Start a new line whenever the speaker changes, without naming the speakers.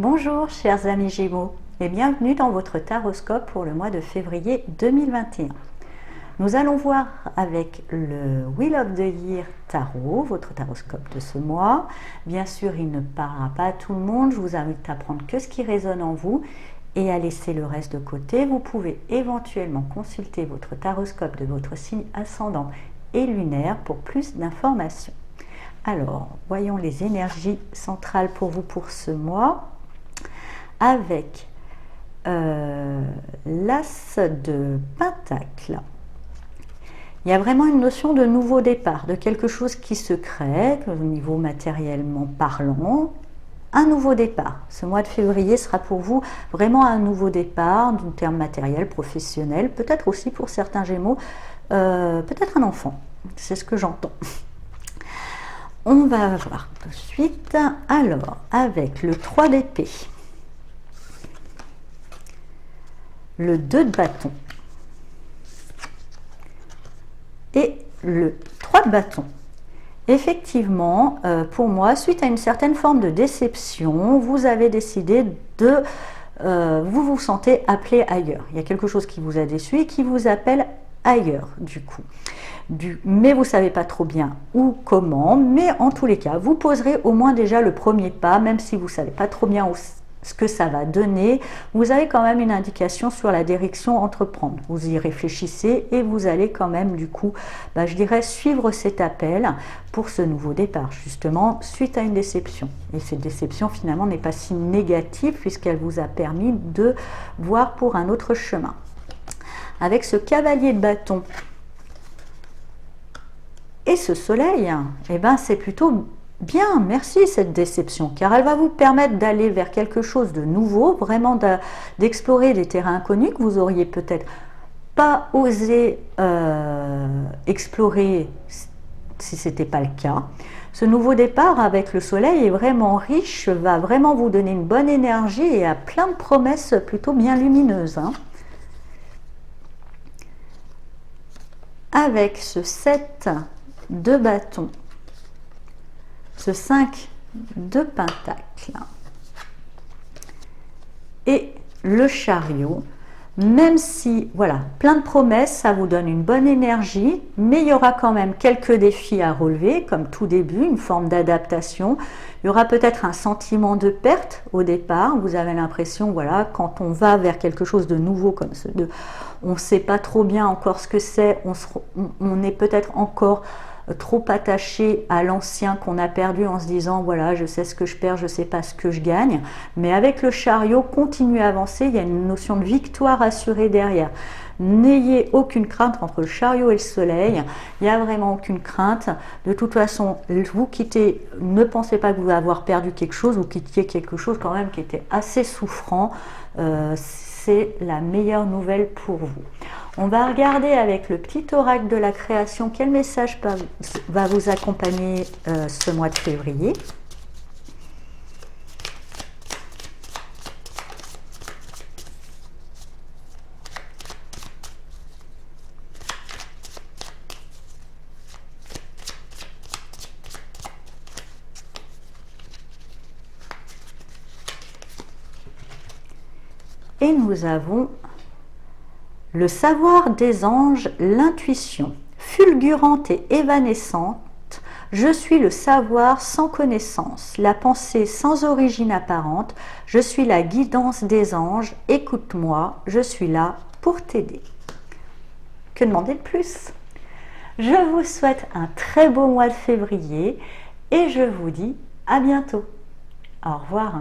Bonjour chers amis Gémeaux et bienvenue dans votre taroscope pour le mois de février 2021. Nous allons voir avec le Wheel of the Year Tarot, votre taroscope de ce mois. Bien sûr, il ne parlera pas à tout le monde, je vous invite à prendre que ce qui résonne en vous et à laisser le reste de côté. Vous pouvez éventuellement consulter votre taroscope de votre signe ascendant et lunaire pour plus d'informations. Alors, voyons les énergies centrales pour vous pour ce mois. Avec l'As de Pentacle. Il y a vraiment une notion de nouveau départ, de quelque chose qui se crée au niveau matériellement parlant. Un nouveau départ. Ce mois de février sera pour vous vraiment un nouveau départ, en termes matériels, professionnels, peut-être aussi pour certains Gémeaux, peut-être un enfant. C'est ce que j'entends. On va voir tout de suite. Alors, avec le 3 d'épée. Le 2 de bâton et le 3 de bâton. Effectivement, pour moi, suite à une certaine forme de déception, vous avez décidé de vous vous sentez appelé ailleurs. Il y a quelque chose qui vous a déçu et qui vous appelle ailleurs du coup. Mais vous ne savez pas trop bien où, comment, mais en tous les cas, vous poserez au moins déjà le premier pas, même si vous ne savez pas trop bien où ce que ça va donner, vous avez quand même une indication sur la direction à entreprendre. Vous y réfléchissez et vous allez quand même du coup, je dirais, suivre cet appel pour ce nouveau départ, justement, suite à une déception. Et cette déception, finalement, n'est pas si négative puisqu'elle vous a permis de voir pour un autre chemin. Avec ce cavalier de bâton et ce soleil, eh ben, c'est plutôt bien, merci cette déception, car elle va vous permettre d'aller vers quelque chose de nouveau, vraiment d'explorer des terrains inconnus que vous auriez peut-être pas osé explorer si ce n'était pas le cas. Ce nouveau départ avec le soleil est vraiment riche, va vraiment vous donner une bonne énergie et a plein de promesses plutôt bien lumineuses. Avec ce 7 de bâton, ce 5 de pentacle et le chariot, même si, voilà, plein de promesses, ça vous donne une bonne énergie, mais il y aura quand même quelques défis à relever, comme tout début, une forme d'adaptation. Il y aura peut-être un sentiment de perte au départ. Vous avez l'impression, voilà, quand on va vers quelque chose de nouveau, comme ce de, on ne sait pas trop bien encore ce que c'est, on est peut-être encore trop attaché à l'ancien qu'on a perdu en se disant voilà, je sais ce que je perds, je sais pas ce que je gagne, mais avec le chariot, continuez à avancer, il y a une notion de victoire assurée derrière. N'ayez aucune crainte entre le chariot et le soleil, il n'y a vraiment aucune crainte. De toute façon, vous quittez, ne pensez pas que vous allez avoir perdu quelque chose, vous quittiez quelque chose quand même qui était assez souffrant, c'est la meilleure nouvelle pour vous. On va regarder avec le petit oracle de la création quel message va vous accompagner ce mois de février. Et nous avons le savoir des anges, l'intuition, fulgurante et évanescente, je suis le savoir sans connaissance, la pensée sans origine apparente, je suis la guidance des anges, écoute-moi, je suis là pour t'aider. Que demander de plus? Je vous souhaite un très beau mois de février et je vous dis à bientôt. Au revoir.